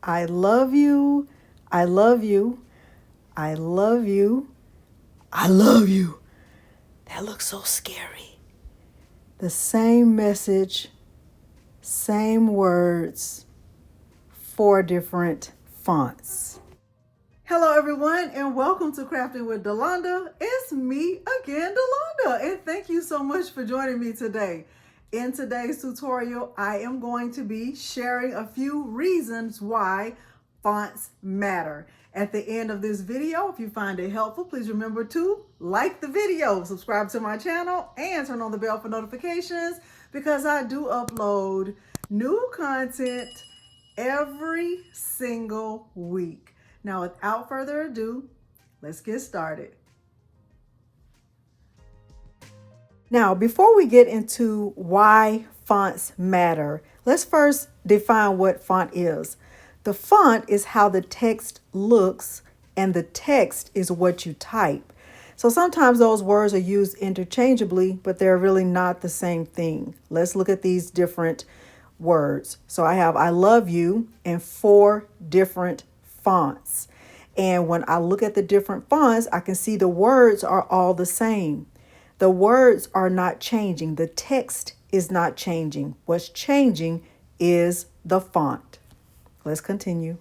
I love you. I love you. I love you. I love you. That looks so scary. The same message, same words, 4 different fonts. Hello everyone and welcome to Crafting with Delonda. It's me again, Delonda, and thank you so much for joining me today. In today's tutorial, I am going to be sharing a few reasons why fonts matter. At the end of this video, if you find it helpful, please remember to like the video, subscribe to my channel, and turn on the bell for notifications because I do upload new content every single week. Now, without further ado, let's get started. Now, before we get into why fonts matter, let's first define what font is. The font is how the text looks, and the text is what you type. So sometimes those words are used interchangeably, but they're really not the same thing. Let's look at these different words. So I have I love you in 4 different fonts. And when I look at the different fonts, I can see the words are all the same. The words are not changing. The text is not changing. What's changing is the font. Let's continue.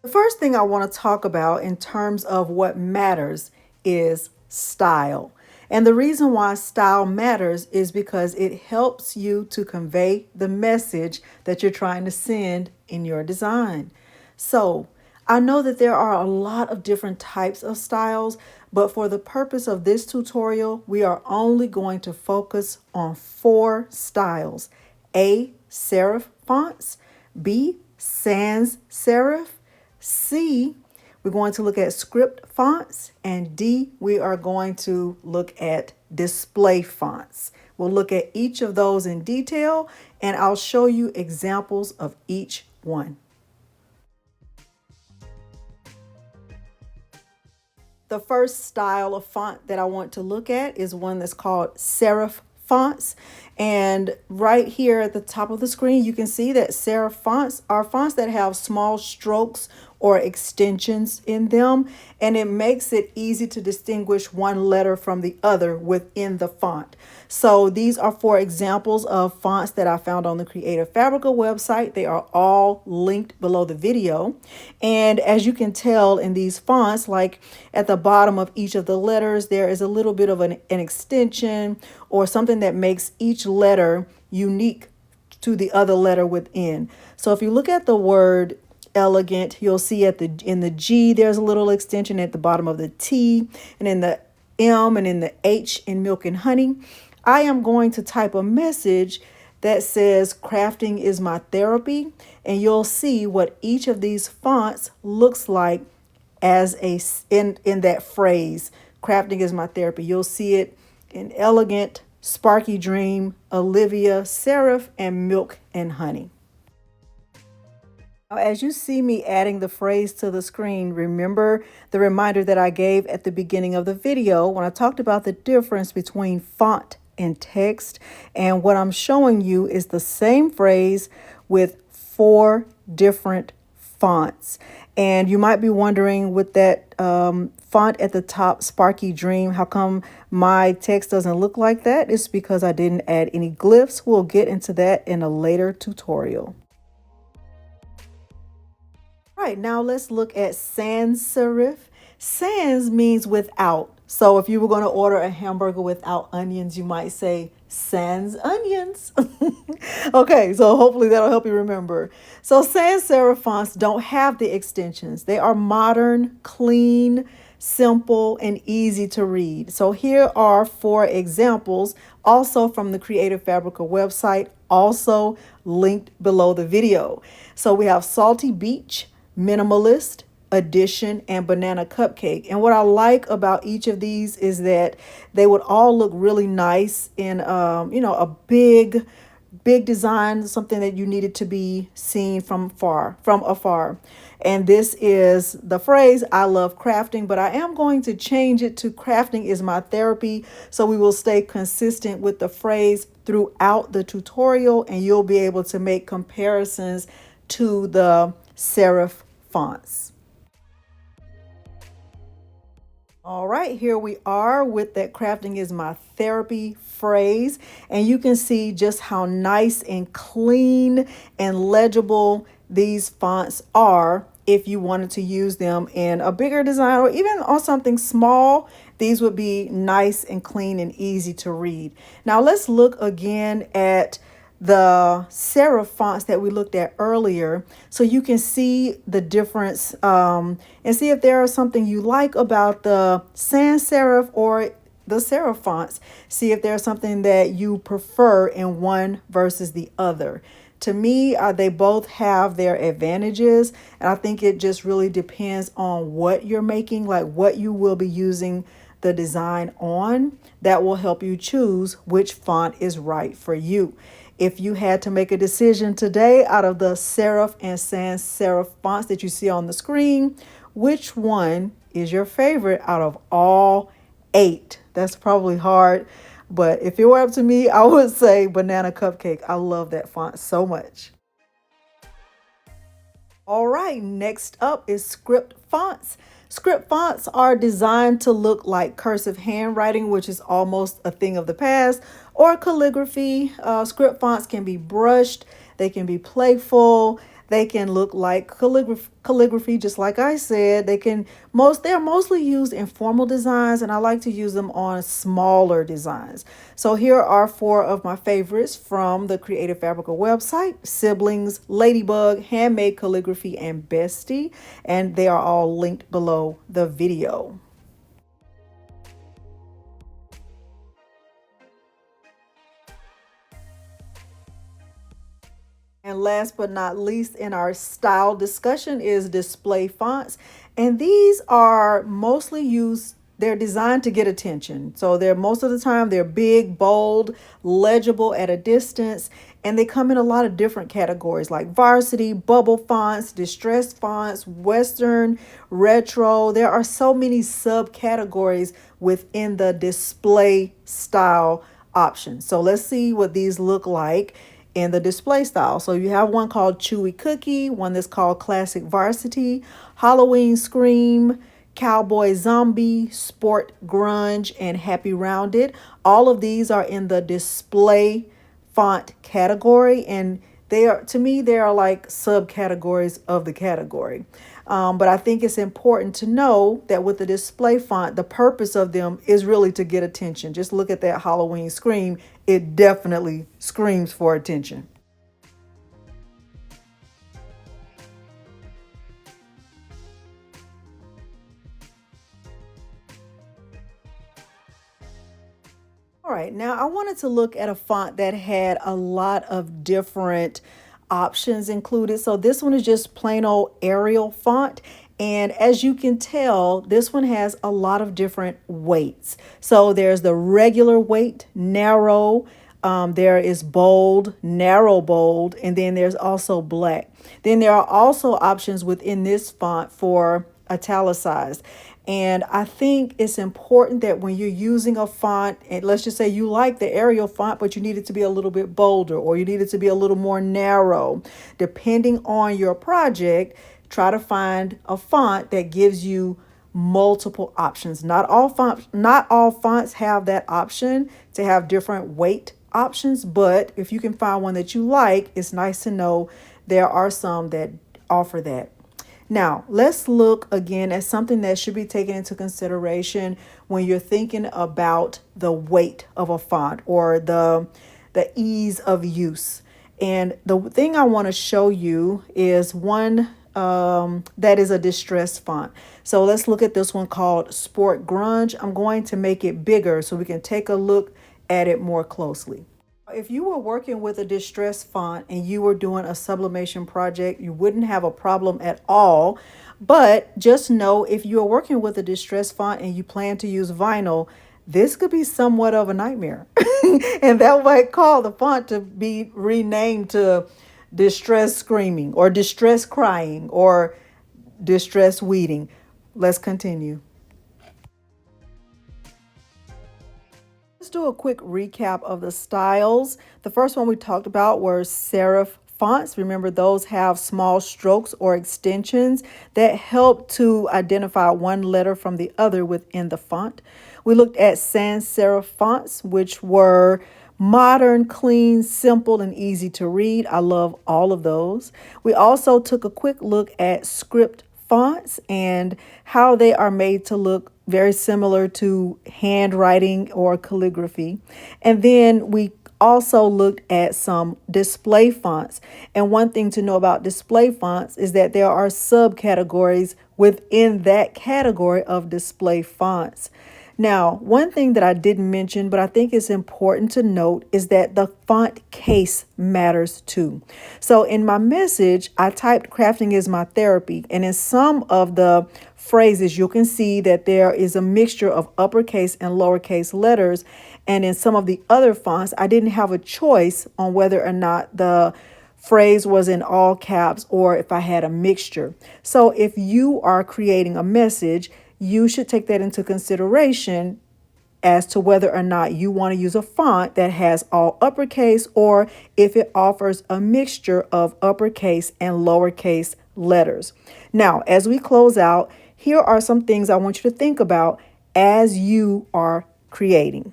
The first thing I want to talk about in terms of what matters is style. And the reason why style matters is because it helps you to convey the message that you're trying to send in your design. So I know that there are a lot of different types of styles, but for the purpose of this tutorial, we are only going to focus on 4 styles. A, serif fonts. B, sans serif. C, we're going to look at script fonts, and D, we are going to look at display fonts. We'll look at each of those in detail, and I'll show you examples of each one. The first style of font that I want to look at is one that's called serif fonts. And right here at the top of the screen, you can see that serif fonts are fonts that have small strokes or extensions in them, and it makes it easy to distinguish one letter from the other within the font. So these are 4 examples of fonts that I found on the Creative Fabrica website. They are all linked below the video. And as you can tell in these fonts, like at the bottom of each of the letters, there is a little bit of an extension or something that makes each letter unique to the other letter within. So if you look at the word elegant, you'll see in the G there's a little extension at the bottom of the T, and in the M and in the H in milk and honey. I am going to type a message that says crafting is my therapy, and you'll see what each of these fonts looks like as in that phrase, crafting is my therapy. You'll see it in elegant, sparky dream, Olivia, serif, and milk and honey. As you see me adding the phrase to the screen, remember the reminder that I gave at the beginning of the video when I talked about the difference between font and text. And what I'm showing you is the same phrase with 4 different fonts. And you might be wondering, with that font at the top, Sparky Dream, how come my text doesn't look like that? It's because I didn't add any glyphs. We'll get into that in a later tutorial. All right, now let's look at sans serif. Sans means without. So if you were going to order a hamburger without onions, you might say sans onions. Okay, so hopefully that'll help you remember. So sans serif fonts don't have the extensions. They are modern, clean, simple, and easy to read. So here are 4 examples, also from the Creative Fabrica website, also linked below the video. So we have Salty Beach, Minimalist, Edition, and Banana Cupcake. And what I like about each of these is that they would all look really nice in a big big design, something that you needed to be seen from afar. And this is the phrase, I love crafting, but I am going to change it to crafting is my therapy. So we will stay consistent with the phrase throughout the tutorial, and you'll be able to make comparisons to the serif fonts. All right, here we are with that crafting is my therapy phrase. And you can see just how nice and clean and legible these fonts are. If you wanted to use them in a bigger design or even on something small, these would be nice and clean and easy to read. Now let's look again at the serif fonts that we looked at earlier, so you can see the difference and see if there is something you like about the sans serif or the serif fonts. See if there's something that you prefer in one versus the other. To me, they both have their advantages, and I think it just really depends on what you're making, like what you will be using the design on. That will help you choose which font is right for you. If you had to make a decision today out of the serif and sans serif fonts that you see on the screen, which one is your favorite out of all 8? That's probably hard, but if it were up to me, I would say Banana Cupcake. I love that font so much. All right, next up is script fonts. Script fonts are designed to look like cursive handwriting, which is almost a thing of the past, or calligraphy. Script fonts can be brushed, they can be playful, they can look like calligraphy, just like I said. They're mostly used in formal designs, and I like to use them on smaller designs. So here are 4 of my favorites from the Creative Fabrica website: Siblings, Ladybug, Handmade Calligraphy, and Bestie. And they are all linked below the video. And last but not least in our style discussion is display fonts. And these are mostly used, they're designed to get attention. So most of the time they're big, bold, legible at a distance. And they come in a lot of different categories like varsity, bubble fonts, distressed fonts, Western, retro. There are so many subcategories within the display style options. So let's see what these look like in the display style. So you have one called Chewy Cookie, one that's called Classic Varsity, Halloween Scream, Cowboy Zombie, Sport Grunge, and Happy Rounded. All of these are in the display font category, and to me, they are like subcategories of the category. But I think it's important to know that with the display font, the purpose of them is really to get attention. Just look at that Halloween Scream. It definitely screams for attention. All right, now I wanted to look at a font that had a lot of different options included. So this one is just plain old Arial font. And as you can tell, this one has a lot of different weights. So there's the regular weight, narrow, there is bold, narrow bold, and then there's also black. Then there are also options within this font for italicized. And I think it's important that when you're using a font, and let's just say you like the Arial font, but you need it to be a little bit bolder, or you need it to be a little more narrow, depending on your project, try to find a font that gives you multiple options. Not all fonts have that option to have different weight options, but if you can find one that you like, it's nice to know there are some that offer that. Now, let's look again at something that should be taken into consideration when you're thinking about the weight of a font or the ease of use. And the thing I want to show you is one that is a distressed font. So let's look at this one called Sport Grunge. I'm going to make it bigger so we can take a look at it more closely. If you were working with a distressed font and you were doing a sublimation project, you wouldn't have a problem at all. But just know if you are working with a distressed font and you plan to use vinyl, this could be somewhat of a nightmare. And that might call the font to be renamed to distress screaming or distress crying or distress weeding. Let's continue. Let's do a quick recap of the styles. The first one we talked about were serif fonts. Remember, those have small strokes or extensions that help to identify one letter from the other within the font. We looked at sans serif fonts, which were modern, clean, simple, and easy to read. I love all of those. We also took a quick look at script fonts and how they are made to look very similar to handwriting or calligraphy. And then we also looked at some display fonts. And one thing to know about display fonts is that there are subcategories within that category of display fonts. Now, one thing that I didn't mention, but I think it's important to note, is that the font case matters too. So in my message, I typed crafting is my therapy. And in some of the phrases, you can see that there is a mixture of uppercase and lowercase letters. And in some of the other fonts, I didn't have a choice on whether or not the phrase was in all caps or if I had a mixture. So if you are creating a message, you should take that into consideration as to whether or not you want to use a font that has all uppercase or if it offers a mixture of uppercase and lowercase letters. Now, as we close out, here are some things I want you to think about as you are creating.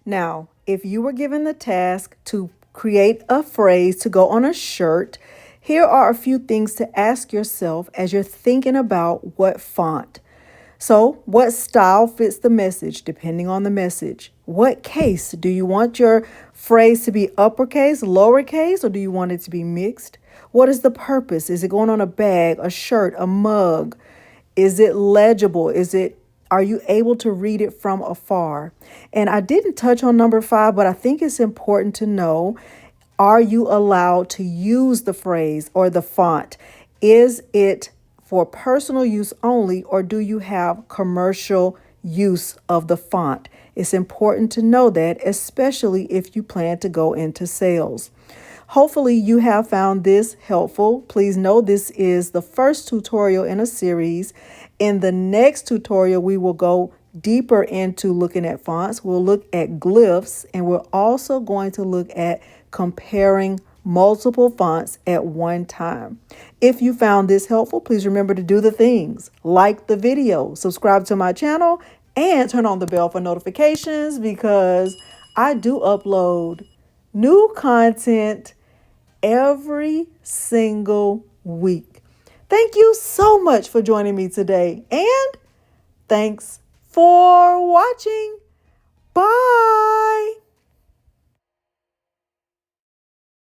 Now, if you were given the task to create a phrase to go on a shirt, here are a few things to ask yourself as you're thinking about what font. So, what style fits the message depending on the message? What case? Do you want your phrase to be uppercase, lowercase, or do you want it to be mixed? What is the purpose? Is it going on a bag, a shirt, a mug? Is it legible? Are you able to read it from afar? And I didn't touch on number 5, but I think it's important to know, are you allowed to use the phrase or the font? Is it for personal use only, or do you have commercial use of the font? It's important to know that, especially if you plan to go into sales. Hopefully you have found this helpful. Please know this is the first tutorial in a series. In the next tutorial, we will go deeper into looking at fonts. We'll look at glyphs, and we're also going to look at comparing multiple fonts at one time. If you found this helpful, please remember to do the things: like the video, subscribe to my channel, and turn on the bell for notifications, because I do upload new content every single week. Thank you so much for joining me today, and thanks for watching. Bye.